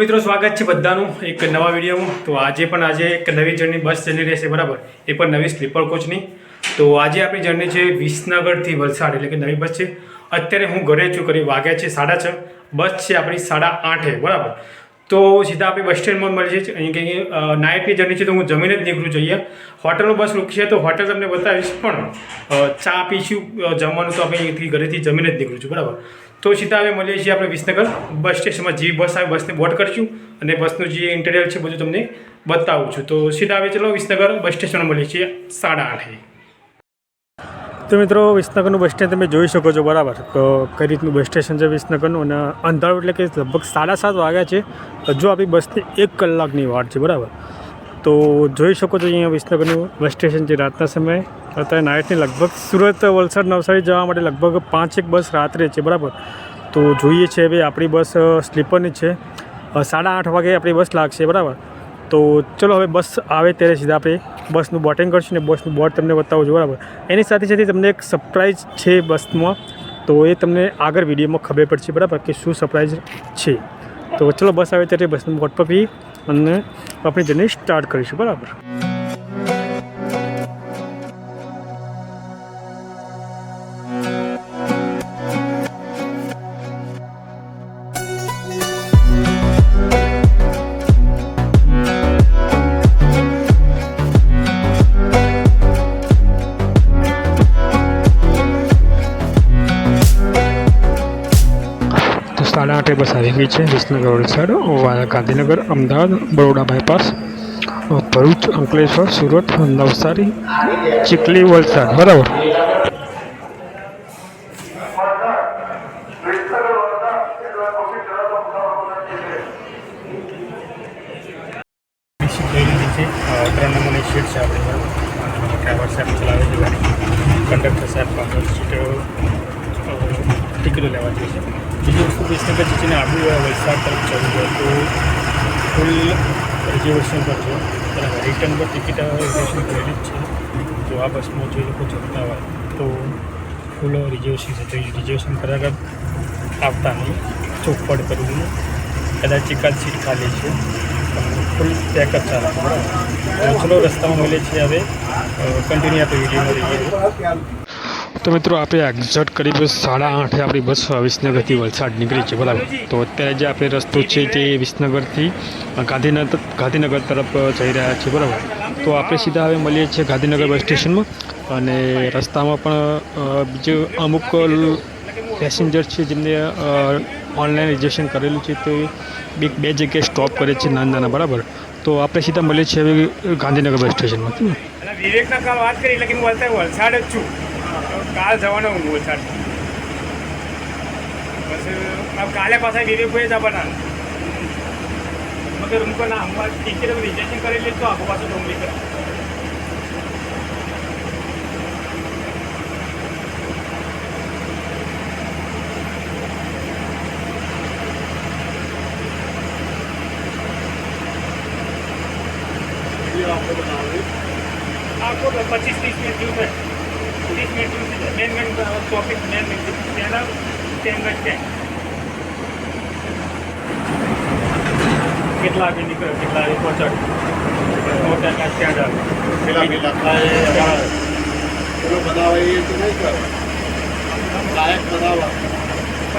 મિત્રો સ્વાગત છે બધાનું એક નવા વિડીયોમાં। તો આજે એક નવી જર્ની બસ જર્ની રહેશે બરાબર, એ પણ નવી સ્લીપર કોચની। તો આજે આપણી જર્ની છે વિસનગરથી વલસાડ, એટલે કે નવી બસ છે। અત્યારે હું ઘરે છું, કરી વાગ્યા છે 6:30, બસ છે આપણી 8:30 બરાબર। તો સીધા આપણે બસ સ્ટેન્ડમાં મળીએ છીએ। અહીં કંઈ નાઇટની જર્ની છે, તો હું જમીને જ નીકળું છું। અહીંયા હોટલમાં બસ રૂકશે તો હોટલ તમને બતાવીશ, પણ ચા પીશું, જમવાનું તો આપણે અહીંથી ઘરેથી જમીને જ નીકળું છું બરાબર। તો સીધા હવે મળીએ છીએ આપણે વિસનગર બસ સ્ટેશનમાં। જે બસ આવે બસને બોર્ડ કરીશું અને બસનું જે ઇન્ટિરિયર છે બધું તમને બતાવું છું। તો સીધા હવે ચલો વિસનગર બસ સ્ટેશનમાં મળીએ છીએ 8:30। તો મિત્રો વિસનગરનું બસ સ્ટેન્ડ તમે જોઈ શકો છો બરાબર, તો કઈ રીતનું બસ સ્ટેશન છે વિસનગરનું। અને અંધારું એટલે કે લગભગ 7:30 વાગ્યા છે, હજુ આપણી બસની 1 કલાકની વાર છે બરાબર। તો જોઈ શકો છો અહીંયા વિસનગરનું બસ સ્ટેશન છે રાતના સમયે। અત્યારે નાઇટની લગભગ સુરત વલસાડ નવસારી જવા માટે લગભગ 5 બસ રાત્રે છે બરાબર। તો જોઈએ છે હવે આપણી બસ સ્લીપરની છે, 8:30 વાગે આપણી બસ લાગશે બરાબર। તો ચલો હવે બસ આવે ત્યારે સીધા આપણે બસનું બોર્ડિંગ કરશું ને બસનું બોર્ડ તમને બતાવું છું બરાબર। એની સાથે સાથે તમને એક સરપ્રાઈઝ છે બસમાં, તો એ તમને આગળ વિડીયોમાં ખબર પડશે બરાબર કે શું સરપ્રાઈઝ છે। તો ચલો બસ આવે ત્યારે બસનું બોર્ડ પકડી અને આપણી જર્ની સ્ટાર્ટ કરીશું બરાબર। તો 8:30 બસ આવી ગઈ છે વિસનગર વલસાડ વાયા ગાંધીનગર, અમદાવાદ, બરોડા બાયપાસ, ભરૂચ, અંકલેશ્વર, સુરત, નવસારી, ચીખલી, વલસાડ બરાબર। ત્રણ નંબરની સીટ છે આપણી બરાબર। ડ્રાઈવર સાહેબ ચલાવે છે ગાડી, કંડક્ટર સાહેબ પાછળ સીટ ટિકિટો લેવા જોઈએ છે। બીજી વસ્તુ વિસનગર જીતીને આવ્યું હોય વલસાડ તરફ જવું હોય તો ફૂલ રિઝર્વેશન પર છે બરાબર। રિટર્ન પર ટિકિટ રિઝર્વેશન કરેલી જ છે। જો આ બસમાં જે લોકો જતા હોય તો ફૂલ રિઝર્વેશન છે, તો રિઝર્વેશન કર્યા આગળ આવતા નહીં, ચોખવટ કરવું નહીં। કદાચ એકાદ સીટ ખાલી છે, ફૂલ પેક જ ચાલે બરાબર। ચલો રસ્તામાં મળીએ છીએ હવે, કન્ટિન્યુ આપણે વિડીયોમાં રહીએ। તો મિત્રો આપણે એક્ઝેક્ટ કરીબ 8:30 આપણી બસ વિસનગરથી વલસાડ નીકળી છે બરાબર। તો અત્યારે જે આપણે રસ્તો છે તે વિસનગરથી ગાંધીનગર તરફ જઈ રહ્યા છીએ બરાબર। તો આપણે સીધા હવે મળીએ છીએ ગાંધીનગર બસ સ્ટેશનમાં। અને રસ્તામાં પણ બીજું અમુક પેસેન્જર છે જેમને ઓનલાઈન રિઝર્વેશન કરેલું છે, તો બે જગ્યાએ સ્ટોપ કરે છે નાના બરાબર। તો આપણે સીધા મળીએ છીએ હવે ગાંધીનગર બસ સ્ટેશનમાં। વિવેકના કાલ વાત કરી એટલે વલસાડ જ છું, કાલ જવાનો હું વલસાડ, બસ કાલે પાછા વિવેકભાઈ જ આવવાના, મગર ઉनको ના हमारे टिकट रिजर्वेशन करेली तो आगो पास डोंगरी पर आपको 25-30 मिनट दूर है, 30 minute main topic main stand કેટલા વાગે નીકળે, કેટલા વાગે પહોંચાડે, મોટા સ્ટેન્ડ પેલા બનાવે એ તો નહીં કરે, લાયક બનાવવા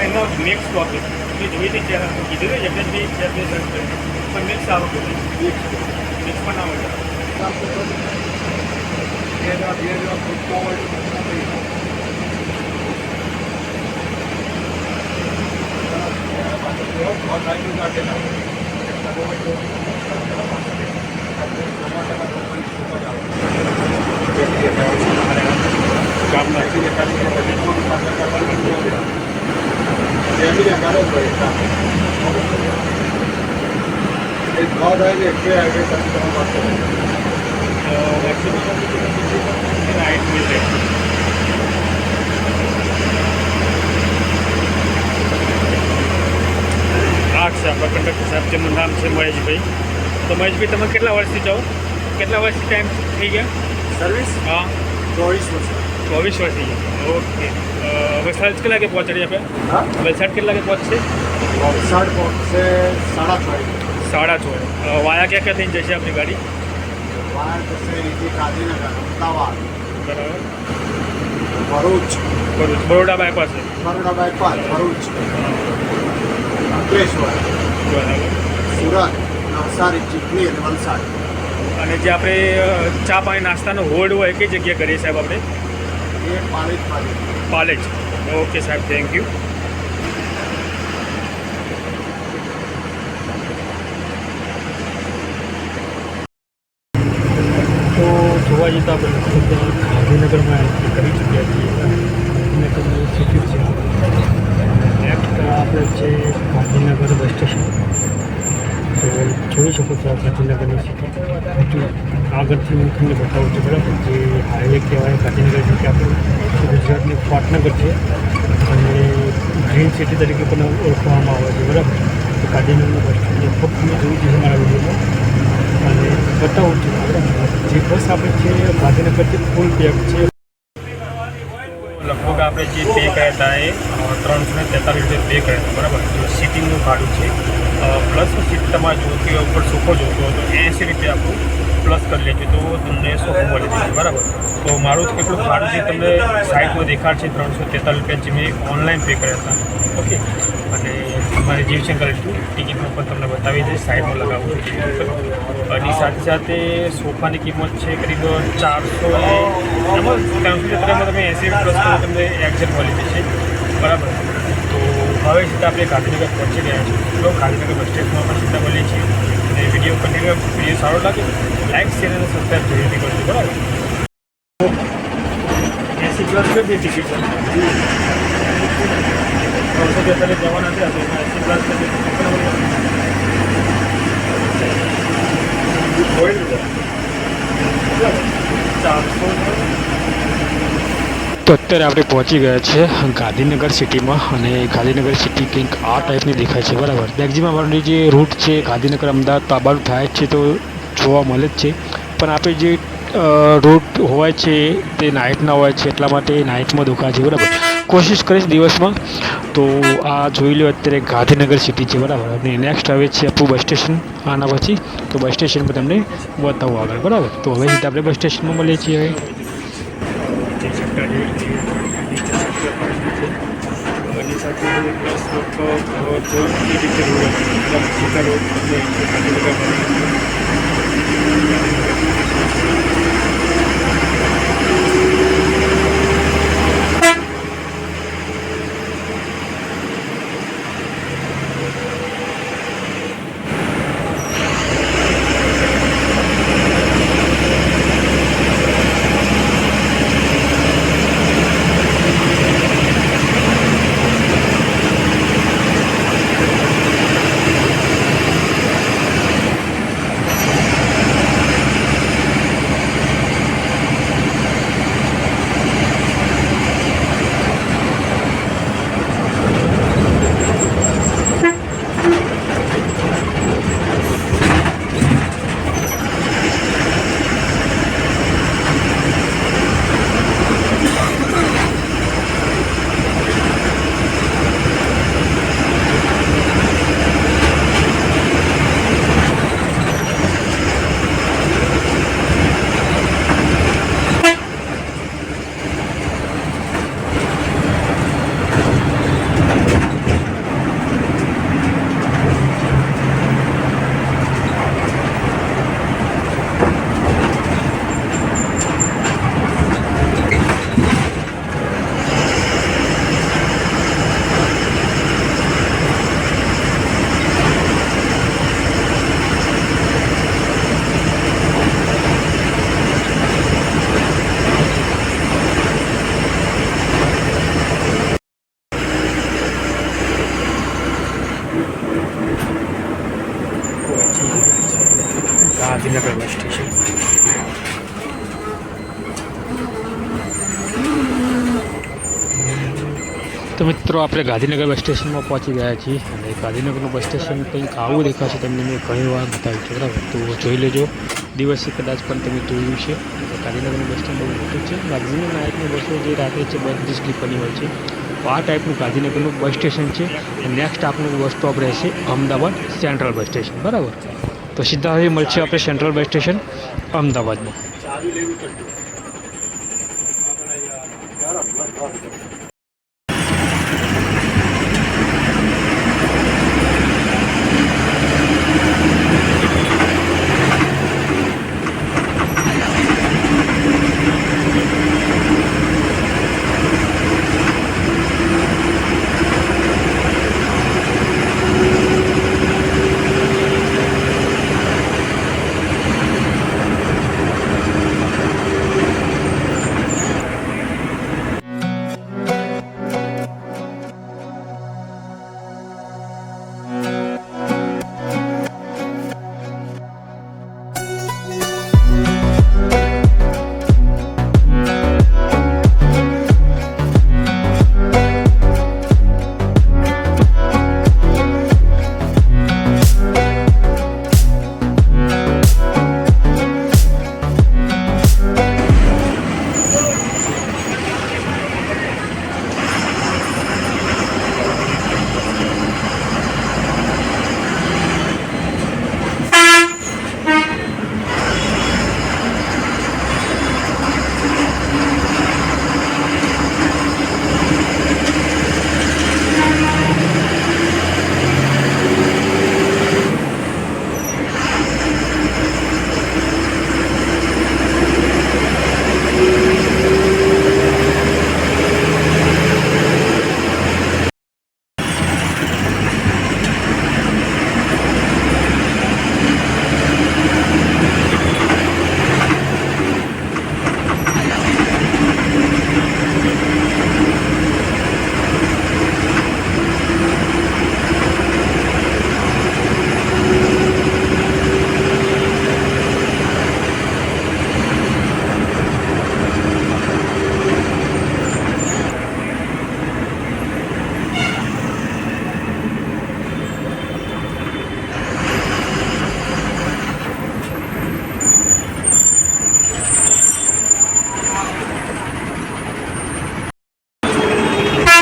એનો નેક્સ્ટ ટોપિક એ જોઈને કીધું ને જગદીશભાઈ પણ મિક્સ આવતું મિક્સ બનાવો આપણા કંડક્ટર સાહેબ જેમનું નામ છે મહેશભાઈ। તો મહેશભાઈ તમે કેટલા વર્ષથી જાઓ, કેટલા વર્ષથી ટાઈમ થઈ ગયા સર્વિસ? હા 24 વર્ષ। 24 વર્ષ થઈ ગયા. ઓકે. વલસાડ કેટલા વાગે પહોંચાડી આપણે? હા વલસાડ કેટલા વાગે પહોંચશે? વલસાડ પહોંચશે 6:30. 6:30. વાયા ક્યાં ક્યાં થઈને જશે આપણી ગાડી? બહાર જશે અહીંથી ગાંધીનગર, અમદાવાદ, બરાબર. ભરૂચ, બરોડા બાયપાસ છે. બરોડા બાયપાસ, ભરૂચ, અંકલેશ્વર, બરાબર. સુરત, નવસારી, ચીખલી અને વલસાડ. અને જે આપણે ચા પાણી નાસ્તાનો હોલ્ડ હોય કઈ જગ્યાએ કરીએ સાહેબ આપણે? એ પાલેજ બાજુ. પાલેજ. ઓકે સાહેબ, થેન્ક યુ. તો જોવા જતાં આપણે ગાંધીનગરમાં કરી ચૂક્યા છીએ. ગાંધીનગરની સિટી છે. નેક્સ્ટ આપણે છે ગાંધીનગર બસ સ્ટેશન. તો જોઈ શકો છો આ ગાંધીનગરની સિટી. આગળથી હું તમને બતાવું છું, બરાબર. જે હાઈવે કહેવાય ગાંધીનગર, જે કે આપણું ગુજરાતની પાટનગર છે અને ગ્રીન સિટી તરીકે પણ ઓળખવામાં આવે છે, બરાબર. તો ગાંધીનગરનું બસ સ્ટેન્ડ ખૂબ તમે જોયું છે મારા વિડીયોમાં અને બતાવું છું, બરાબર. જે બસ આપણે છે ગાંધીનગરથી ફૂલ પેક છે. લગભગ આપણે જે પે કર્યા હતા એ 343 રૂપિયા પે કર્યા હતા, બરાબર. જો સિટિંગનું ભાડું છે પ્લસ સીટ તમારે જોતી હોય ઉપર સોફો જોતો હોય તો 80 રૂપિયા આપણું પ્લસ કરી લેજો તો તમને સોફો મળી જશે, બરાબર. તો મારું કેટલું ભાડું જે તમને સાઇટમાં દેખાડશે 343 રૂપિયા, જે મેં ઓનલાઈન પે કર્યા હતા. ઓકે. અને અમારે જીવશંકર ટિકિટમાં પણ તમને બતાવી દઈશ, સાઇડમાં લગાવું છું એની સાથે સાથે સોફાની કિંમત છે કરીબ 400 એમાં 373માં તમે 80 પ્લસ કરો તમને એક્ઝેક્ટ મળી જશે, બરાબર. તો હવે સીધા આપણે ગાંધીનગર પહોંચી ગયા છીએ. તો ગાંધીનગર બસ સ્ટેશનમાં પણ સીધા મળીએ છીએ અને વિડીયો સારો લાગે લાઈક શેર અને સબસ્ક્રાઈબ જરૂરથી કરજો, બરાબર. 80 પ્લસ બે ટિકિટ છે. 343 જવાના છે, 80 પ્લસ તો અત્યારે આપણે પહોંચી ગયા છે ગાંધીનગર સિટીમાં અને ગાંધીનગર સિટી કંઈક આ ટાઈપની દેખાય છે, બરાબર. મેક્ઝિમમ આપણી જે રૂટ છે ગાંધીનગર અમદાવાદ તાબાનું થાય જ છે તો જોવા મળે જ છે, પણ આપણે જે રૂટ હોય છે તે નાઇટના હોય છે એટલા માટે નાઇટમાં દુકાન છે, બરાબર. કોશિશ કરીશ દિવસમાં. તો આ જોઈ લો અત્યારે ગાંધીનગર સિટી છે, બરાબર. અને નેક્સ્ટ આવે છે આપણું બસ સ્ટેશન. આના પછી તો બસ સ્ટેશન પર તમને બતાવું આગળ, બરાબર. તો હવે સીધા આપણે બસ સ્ટેશનમાં મળીએ છીએ. હવે ગાંધીનગર બસ સ્ટેશન. તો મિત્રો આપણે ગાંધીનગર બસ સ્ટેશનમાં પહોંચી ગયા છીએ અને ગાંધીનગરનું બસ સ્ટેશન કંઈક આવું દેખાશે, તમને મેં ઘણી વાર બતાવ્યું છે, બરાબર. તો જોઈ લેજો. દિવસે કદાચ પણ તમે જોયું છે. ગાંધીનગરનું બસ સ્ટેન્ડ બહુ મોટું છે. મેક્ઝિમમ નાઇટની બસો જે રાખે છે બધી સ્લીપરની હોય છે. તો આ ટાઈપનું ગાંધીનગરનું બસ સ્ટેશન છે. નેક્સ્ટ આપણું બસ સ્ટોપ રહેશે અમદાવાદ સેન્ટ્રલ બસ સ્ટેશન, બરાબર. તો સીધા હવે મળશે આપણે સેન્ટ્રલ બસ સ્ટેશન અમદાવાદમાં.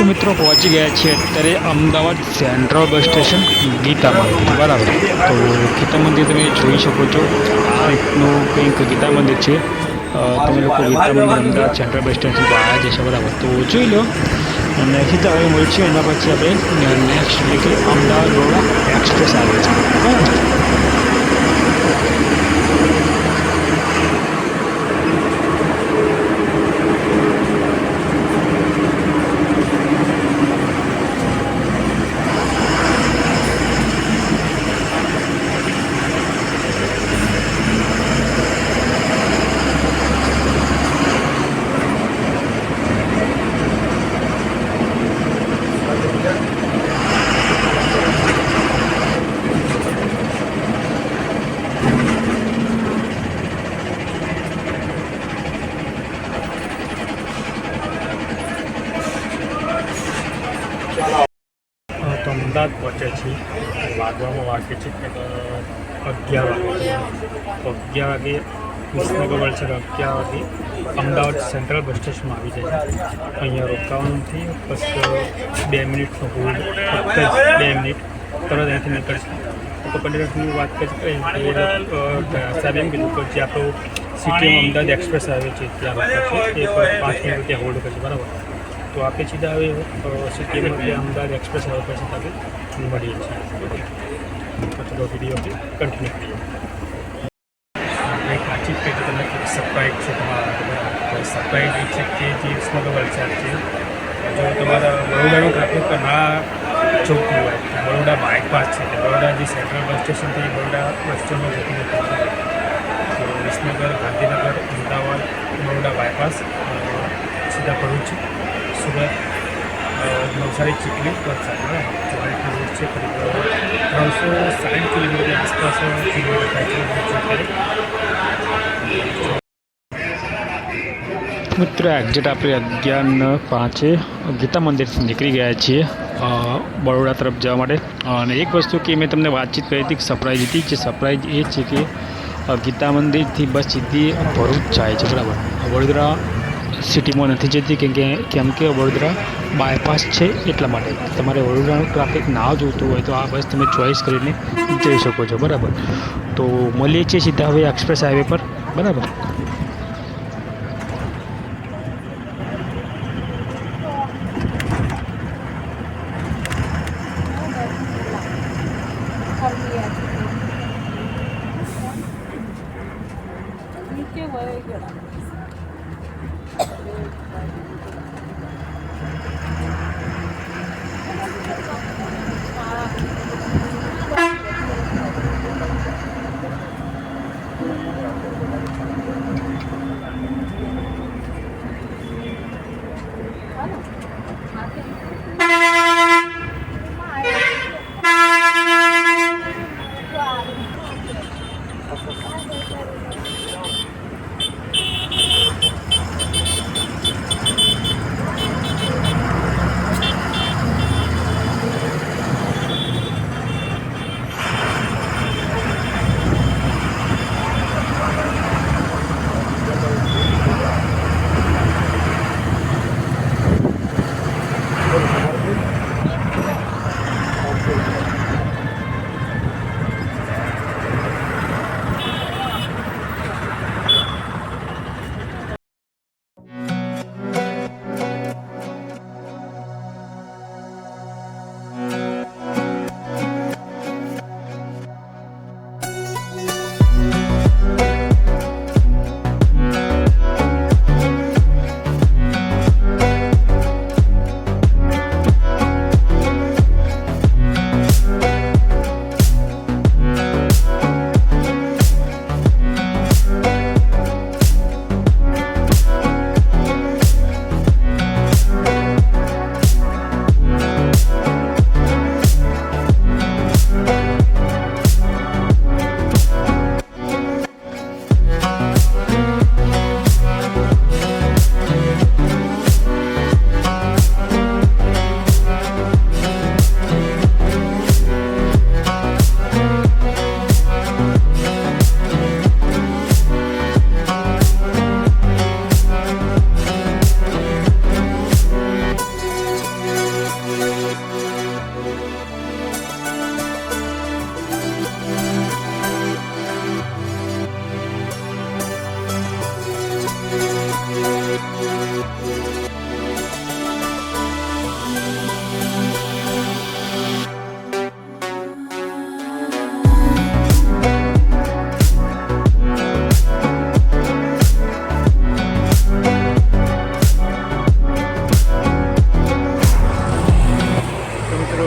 તો મિત્રો પહોંચી ગયા છીએ અત્યારે Ahmedabad central bus station Gita Mandir, બરાબર. તો ગીતા મંદિર તમે જોઈ શકો છો. આ રીતનું કંઈક ગીતા મંદિર છે. તમે લોકો ગીતા મંદિર અમદાવાદ સેન્ટ્રલ બસ સ્ટેશન પર આવ્યા જશે, બરાબર. તો જોઈ લો અને સીધા હવે મળશે. એના પછી આપણે નેક્સ્ટ એટલે કે અમદાવાદ બરોડા એક્સપ્રેસ આવે છે, બરાબર. તો અમદાવાદ પહોંચ્યા છીએ. વાગવામાં વાગે છે કે 11 વાગે. તો 11 વાગે વિસનગર વલસાડ 11 વાગે અમદાવાદ સેન્ટ્રલ બસ સ્ટેશનમાં આવી જાય છે. અહીંયા રોકાવાનું નથી. બસ 2 મિનિટનો હોલ્ડ, ફક્ત 2 મિનિટ, તરત અહીંયાથી નીકળશે. તો કંડક્ટરની વાત કરીએ સાહેબ એમ કીધું કે જે આપણું સિટીમાં અમદાવાદ એક્સપ્રેસ આવે છે ત્યાં રોકાશે. એ 5 મિનિટ ત્યાં હોલ્ડ કરશે, બરાબર. તો આપણે સીધા હવે સિટીમાં ત્યાં અમદાવાદ એક્સપ્રેસ આવે પછી આપણે મળીએ છીએ. તો ચલો વિડીયો કન્ટિન્યુ કરીએ. એક વાતચીત કરી તમને સરપ્રાઈઝ છે તમારા. સરપ્રાઈઝ એ છે કે જે વિસનગર વલસાડ છે, જો તમારા બરોડાનું ટ્રાફિક ના ચોખ્ખું હોય, બરોડા બાયપાસ છે, બરોડા જે સેન્ટ્રલ બસ સ્ટેશન છે એ બરોડા બસ સ્ટેન્ડમાં જતી નથી. તો વિસનગર, ગાંધીનગર, અમદાવાદ, બરોડા બાયપાસ, સીધા ભરૂચ, સુરત, નવસારી, ચીખલી, વલસાડ, બરાબર. જો આ રીતના રોડ છે. કરીબ 360 કિલોમીટર આસપાસ કિલોમીટર થાય છે. મિત્રો એક્ઝેક્ટ આપણે 11:05 ગીતા મંદિરથી નીકળી ગયા છીએ બરોડા તરફ જવા માટે. અને એક વસ્તુ કે મેં તમને વાતચીત કરી હતી, સરપ્રાઈઝ હતી. જે સરપ્રાઈઝ એ છે કે ગીતા મંદિરથી બસ સીધી ભરૂચ જાય છે બરાબર. વડોદરા સિટીમાં નથી જતી કેમ કે વડોદરા બાયપાસ છે એટલા માટે. તમારે વડોદરાનું ટ્રાફિક ના જોતું હોય તો આ બસ તમે ચોઈસ કરીને જઈ શકો છો બરાબર. તો મળીએ છીએ સીધા હવે એક્સપ્રેસ હાઈવે પર બરાબર.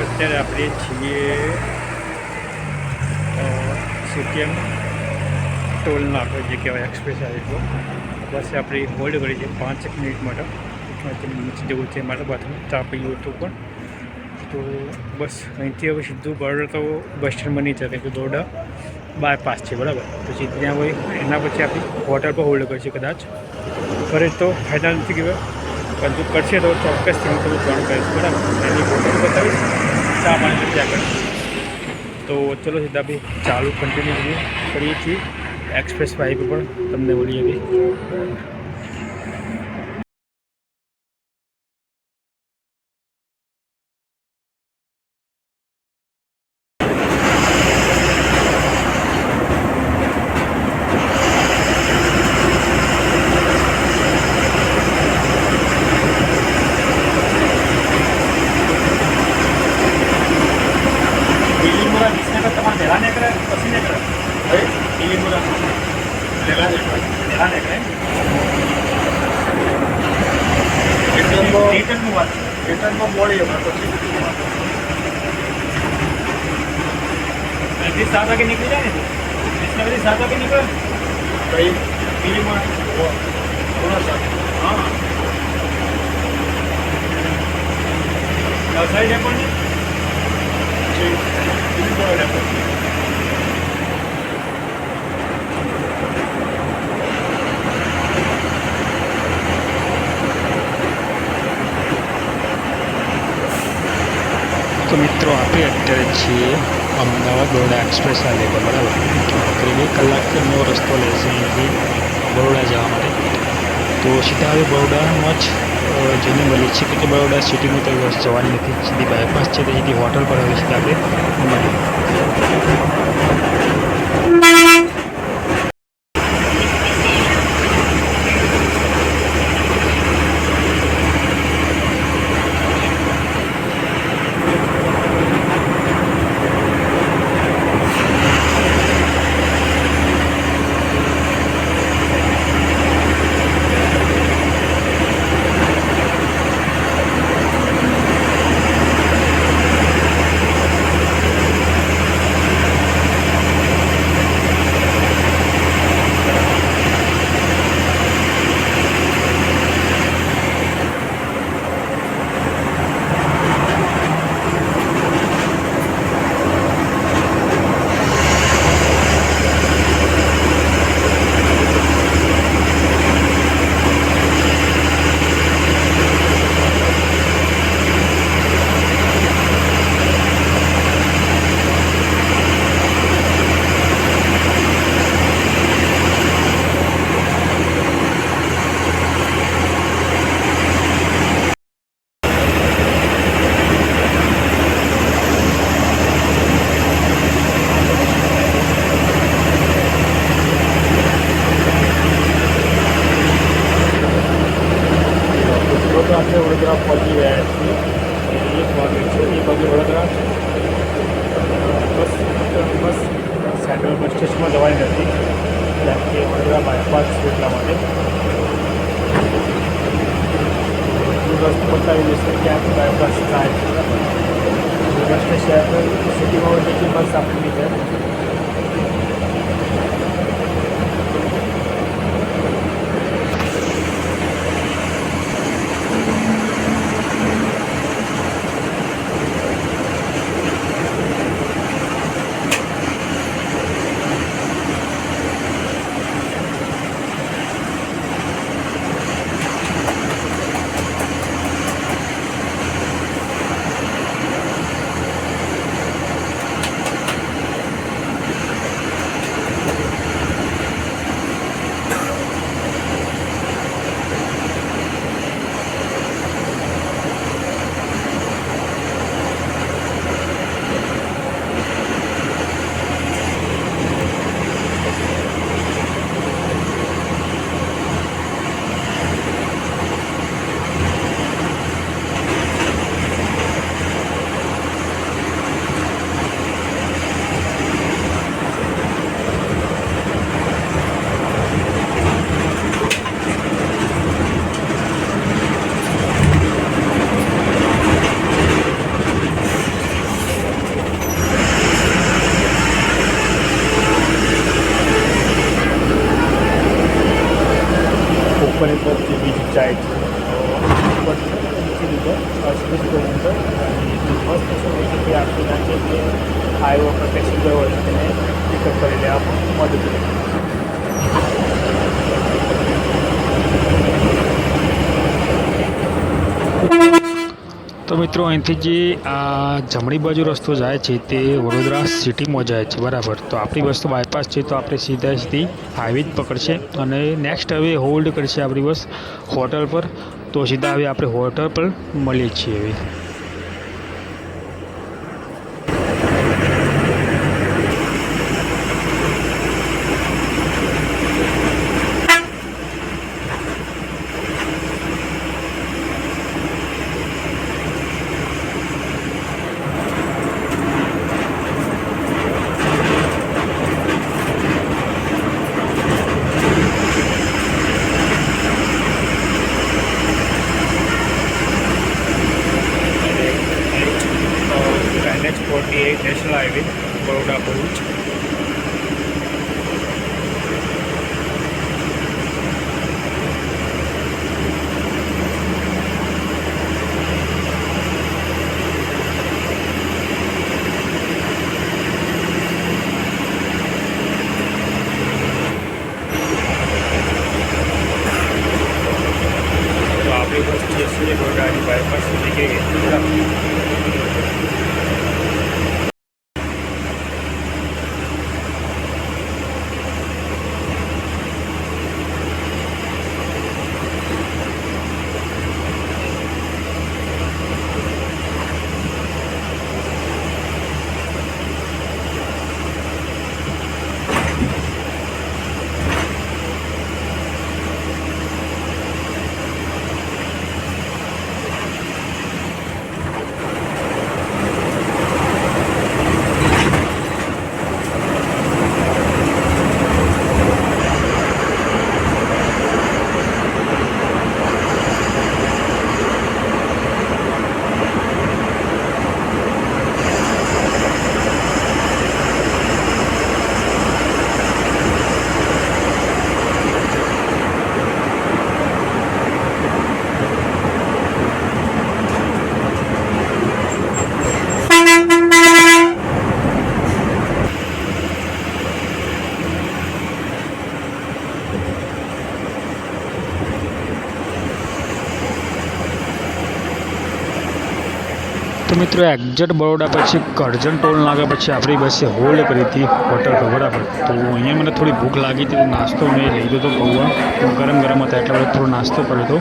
અત્યારે આપણે છીએ સીટીએમ ટોલ નાકો જે કહેવાય એક્સપ્રેસ હાઈવે પર. બસ આપણે હોલ્ડ કરી છે 5 મિનિટ માટે. નીચે જવું છે મારા બાથરૂમ ચા પીવું હતું પણ. તો બસ અહીંથી હવે સીધું બરોડા તો બસ સ્ટેન્ડમાં નહીં ચાલે તો દોરડા બાયપાસ છે બરાબર. પછી ત્યાં હોય એના પછી આપણી હોટલ પર હોલ્ડ કરશે કદાચ. કરે તો ફાયદા નથી કહેવાય પણ જો કરશે તો ચોક્કસથી હું તમને જાણ કરીશ બરાબર. એની હોટલ બતાવીશ, ચા પાણી ત્યાં કરીશ. તો ચલો સીધા ભાઈ ચાલુ કન્ટિન્યુ કરીએ છીએ એક્સપ્રેસ હાઈવે પર. તમને મળીએ ભાઈ. રિટર્નમાં મોડી અમારે પછી 7 વાગે નીકળી જાય ને 7 વાગે નીકળે કઈ દિલ્હીમાં થોડા સાથે હા નવસારી ડેપો ને પછી દિલ્હીમાં ડેપો. તો મિત્રો આપણે અત્યારે છીએ અમદાવાદ બરોડા એક્સપ્રેસ હાઈવે પર, બરાબર. કરીબ 1 કલાકનો રસ્તો લેશે અહીંયાથી બરોડા જવા માટે. તો સીધા હવે બરોડામાં જ જઈને મળીએ છીએ કે બરોડા સિટીમાં તો બસ જવાની નથી, સીધી બાયપાસ છે, તો સીધી હોટલ પર હવે સીધા આપણે મળીએ. આપણે વડોદરા પહોંચી રહ્યા છીએ. 1 વાગે છે, 1 વાગે વડોદરા બસ સેન્ટ્રલ બસ સ્ટેશનમાં જવાની નથી, ત્યાંથી વડોદરા બાયપાસ છે, એટલા માટે બસ પતાવી દેશે. ક્યાંથી બાયપાસ થાય છે, બસ સ્ટેશન સિટીમાં હોય તેથી બસ આપણી છે. ઉપરની તરફથી બીજ જાય છે, આપી નાખીએ કે હાઈવે પર પેસેન્જર હોય તેને પિકઅપ કરી લેવામાં મદદ કરે. તો મિત્રો અહીંથી જે આ જમણી બાજુ રસ્તો જાય છે તે વડોદરા સિટીમાં જાય છે, બરાબર. તો આપણી બસ તો બાયપાસ છે, તો આપણે સીધી હાઈવે જ પકડશે અને નેક્સ્ટ હવે હોલ્ડ કરશે આપણી બસ હોટલ પર. તો સીધા હવે આપણે હોટલ પર મળીએ છીએ હવે. National highway Baroda Bharuch. તો આપણી બસ જશે બરોડાની બાયપાસ સુધી કે તો મિત્રો એક્ઝેક્ટ બરોડા પછી કરજણ ટોલ નાકા પછી આપણી બસે હોલ્ડ કરી હતી હોટલ પર, બરાબર. તો અહીંયા મને થોડી ભૂખ લાગી હતી, તો નાસ્તો મેં લઈ લીધો હતો. પૌવા ગરમ ગરમ હતા એટલે આપણે થોડો નાસ્તો કર્યો હતો.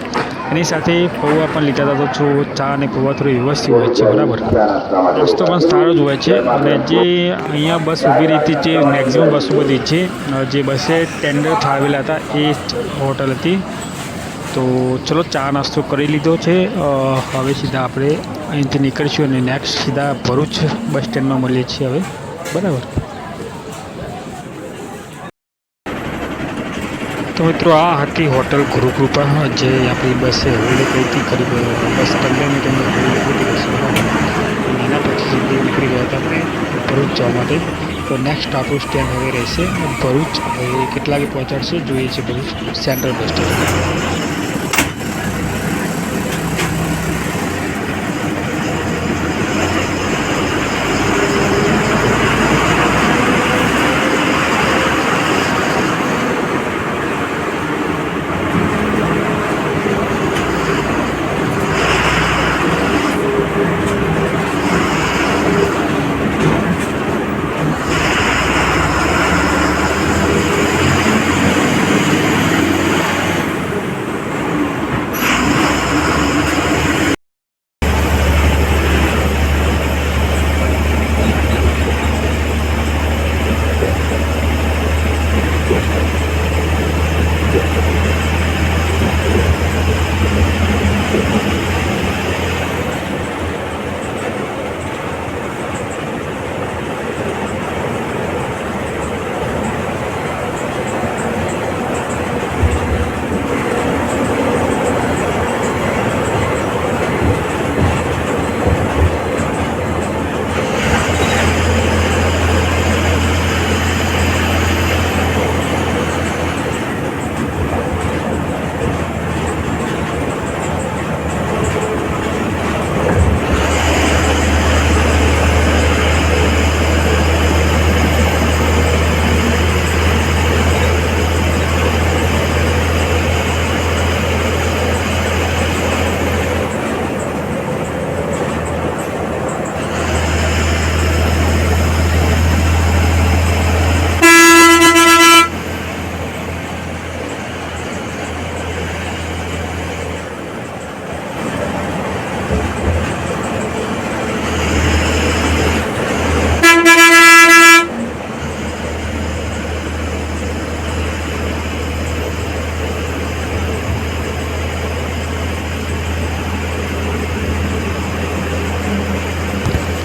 એની સાથે પૌવા પણ લીધા હતા. તો જો ચા અને પૌવા થોડી વ્યવસ્થિત હોય છે, બરાબર. નાસ્તો પણ સારો જ હોય છે. અને જે અહીંયા બસ ઊભી રહી હતી, જે મેક્ઝિમમ બસો બધી છે, જે બસે ટેન્ડર ફાળવેલા હતા એ હોટલ હતી. તો ચલો ચા નાસ્તો કરી લીધો છે. હવે સીધા આપણે અહીંથી નીકળીશું અને નેક્સ્ટ સીધા ભરૂચ બસ સ્ટેન્ડમાં મળીએ છીએ હવે, બરાબર. તો મિત્રો આ હતી હોટલ ગુરુકૃપા, જે આપણી બસે હોલ્ડ કરી હતી. કરીબ બસ 15 મિનિટની હોલ્ડ કરી બસ, એના પછી સીધી નીકળી ગયા હતા આપણે ભરૂચ જવા માટે. તો નેક્સ્ટ આપણું સ્ટેન્ડ હવે રહેશે ભરૂચ. હવે કેટલા વાગે પહોંચાડશે જોઈએ છે ભરૂચ સેન્ટ્રલ બસ સ્ટેશન.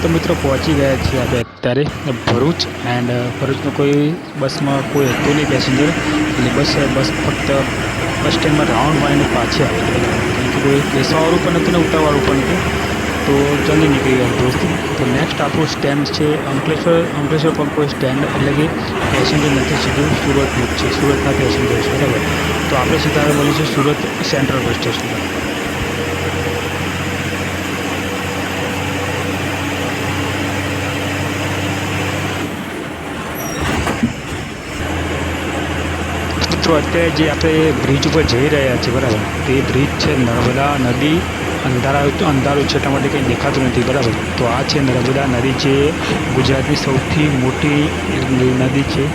તો મિત્રો પહોંચી ગયા છીએ આપણે અત્યારે ભરૂચ. એન્ડ ભરૂચનું કોઈ બસમાં કોઈ હતું નહીં પેસેન્જર, એટલે બસ ફક્ત બસ સ્ટેન્ડમાં રાઉન્ડ મારીને પાછી આવી ગઈ. કારણ કે કોઈ બેસવાવાળું પણ હતું ને ઉતારવાળું પણ હતું. તો જલ્દી નીકળી ગયા દોસ્ત. તો નેક્સ્ટ આપણું સ્ટેન્ડ છે અંકલેશ્વર પણ કોઈ સ્ટેન્ડ, એટલે કે પેસેન્જર નથી, સીધું સુરતનું જ છે, સુરતના પેસેન્જર છે, બરાબર. તો આપણે સીધા હવે મળીશું સુરત સેન્ટ્રલ બસ સ્ટેશન પર. તો અત્યારે જે આપણે બ્રિજ ઉપર જઈ રહ્યા છીએ, બરાબર, તો એ બ્રિજ છે નર્મદા નદી. અંધારું છે એટલા માટે કંઈ દેખાતું નથી, બરાબર. તો આ છે નર્મદા નદી, જે ગુજરાતની સૌથી મોટી નદી છે.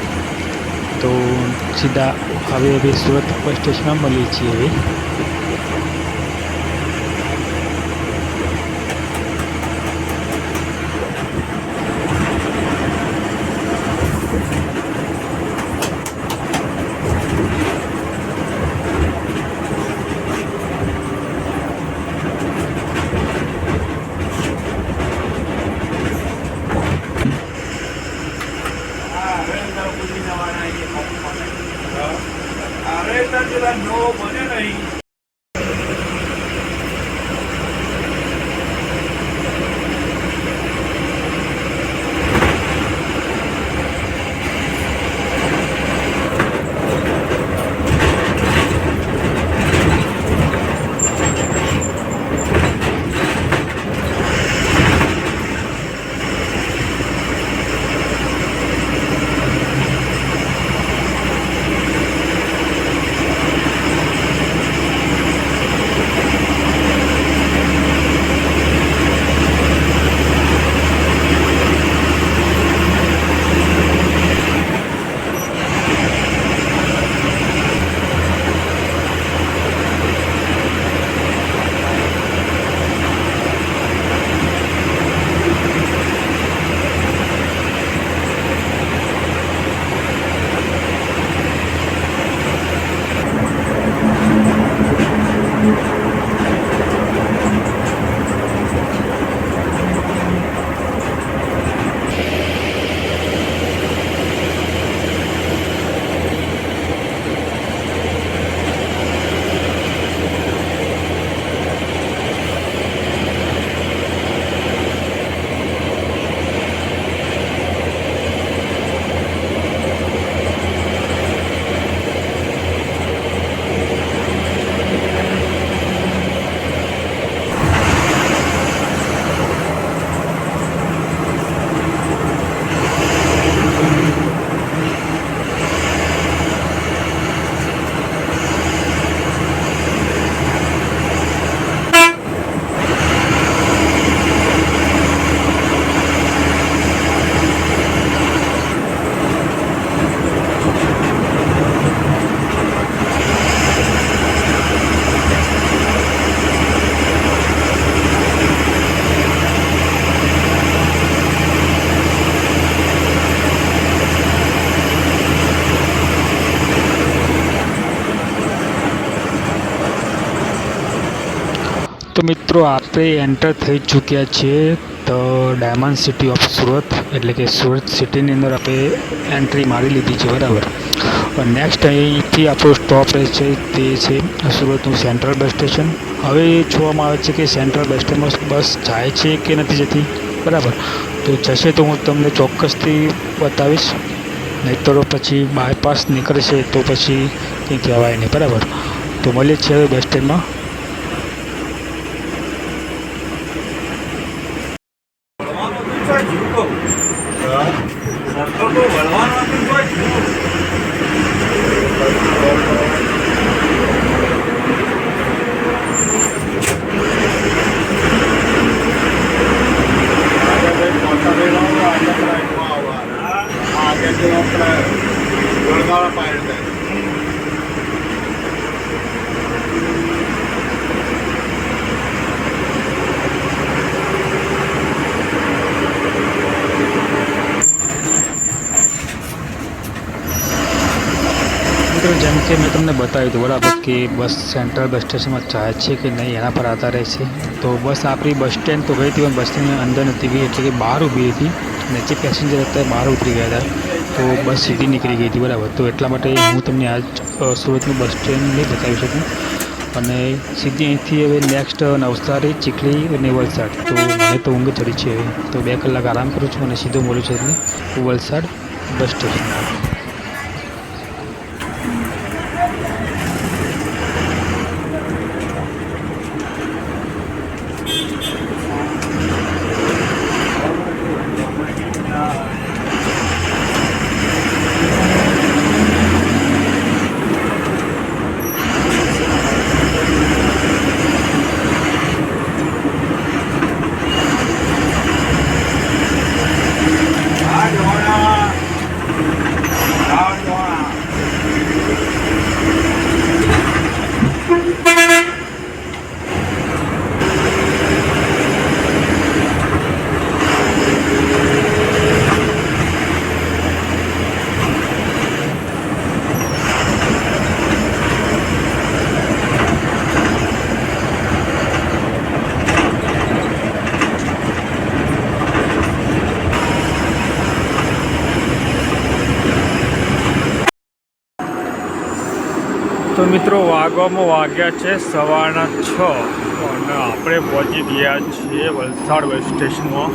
તો સીધા હવે સુરત બસ સ્ટેશનમાં મળીએ છીએ હવે. no bane nahi. તો મિત્રો આપણે એન્ટર થઈ ચૂક્યા છીએ તો ડાયમંડ સિટી ઓફ સુરત એટલે કે સુરત સિટીની અંદર આપણે એન્ટ્રી મારી લીધી છે બરાબર. નેક્સ્ટ અહીંથી આપણો સ્ટોપ રહેશે તે છે સુરતનું સેન્ટ્રલ બસ સ્ટેશન. હવે જોવામાં આવે છે કે સેન્ટ્રલ બસ સ્ટેશનમાં બસ જાય છે કે નથી જતી બરાબર. તો જશે તો હું તમને ચોક્કસથી બતાવીશ, નહીં તો પછી બાયપાસ નીકળશે તો પછી કંઈ કહેવાય નહીં બરાબર. તો મળીએ છીએ હવે બસ સ્ટેન્ડમાં. જેમ કે મેં તમને બતાવ્યું હતું બરાબર કે બસ સેન્ટ્રલ બસ સ્ટેશનમાં જાય છે કે નહીં એના પર આધાર રહેશે. તો બસ આપણી બસ સ્ટેન્ડ તો ગઈ હતી પણ બસ સ્ટેન્ડની અંદર નથી ગઈ, એટલે કે બહાર ઊભી હતી અને જે પેસેન્જર હતા બહાર ઉતરી ગયા હતા. તો બસ સીધી નીકળી ગઈ હતી બરાબર. તો એટલા માટે હું તમને આજ સુરતનું બસ સ્ટેન્ડ નહીં બતાવી શકું અને સીધી અહીંથી હવે નેક્સ્ટ નવસારી, ચીખલી અને વલસાડ. તો મને તો ઊંઘ ચડી છે હવે, તો 2 કલાક આરામ કરું છું અને સીધો મળ્યું છે એટલે વલસાડ બસ સ્ટેશન. તો મિત્રો વાગ્યા છે 6:15 અને આપણે પહોંચી ગયા છીએ વલસાડ બસ સ્ટેશનમાં.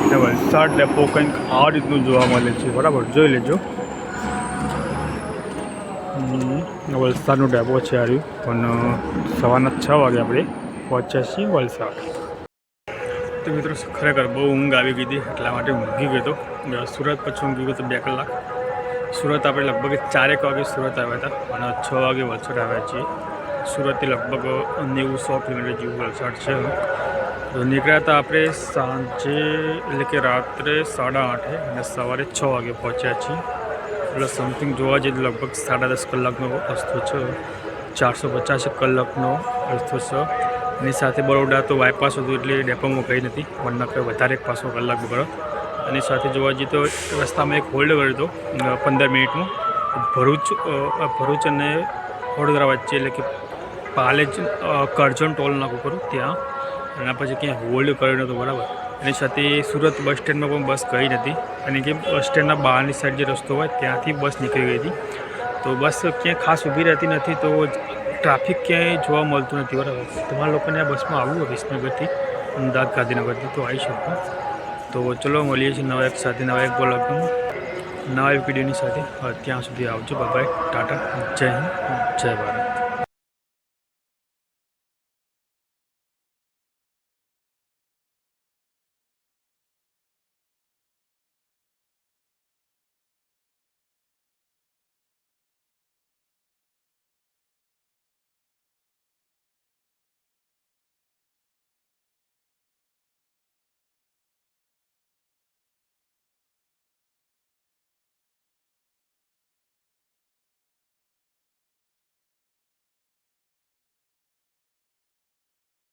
અને વલસાડ ડેપો કંઈક આ રીતનું જોવા મળે છે બરાબર, જોઈ લેજો. વલસાડનું ડેપો છે આ રહ્યું. અને 6:15 વાગે આપણે પહોંચ્યા છીએ વલસાડ. તો મિત્રો ખરેખર બહુ ઊંઘ આવી ગઈ હતી, એટલા માટે ઊંઘી ગયો હતો. સુરત પછી ઊંઘી ગયો તો 2 કલાક. સુરત આપણે લગભગ 4 વાગે સુરત આવ્યા હતા અને 6 વાગે વલસાડ આવ્યા છીએ. સુરતથી લગભગ 90-100 કિલોમીટર જેવું વલસાડ છે. તો નીકળ્યા હતા આપણે સાંજે એટલે કે રાત્રે 8:30 અને સવારે 6 વાગે પહોંચ્યા છીએ. એટલે સમથિંગ જોવા જઈએ તો લગભગ 10.5 કલાકનો રસ્તો છે, 450 કલાકનો રસ્તો છે. એની સાથે બરોડા તો બાયપાસ હતું એટલે ડેપોમાં ગઈ નથી, વરના કંઈ વધારે 5 કલાક બગડો. અને સાથે જોવા જઈએ તો રસ્તામાં એક હોલ્ડ કર્યો હતો 15 મિનિટમાં ભરૂચ અને વડોદરા વચ્ચે, એટલે કે પાલેજ કરજણ ટોલ નાકું કરું ત્યાં, એના પછી ક્યાંય હોલ્ડ કર્યો નહોતો બરાબર. એની સાથે સુરત બસ સ્ટેન્ડમાં પણ બસ ગઈ નથી, અને કે બસ સ્ટેન્ડના બહારની સાઈડ જે રસ્તો હોય ત્યાંથી બસ નીકળી ગઈ હતી. તો બસ ક્યાંય ખાસ ઊભી રહેતી નથી, તો ટ્રાફિક ક્યાંય જોવા મળતું નથી બરાબર. તમારા લોકોને આ બસમાં આવવું હોય વિસનગરથી અમદાવાદ ગાંધીનગરથી તો આવી શકો. તો ચલો મળીએ છીએ નવા એક સાથે, નવા એક બ્લોગમાં, નવા એક વિડીયોની સાથે. ત્યાં સુધી આવજો. બાય બાય, ટાટા, જય હિન્દ, જય ભારત.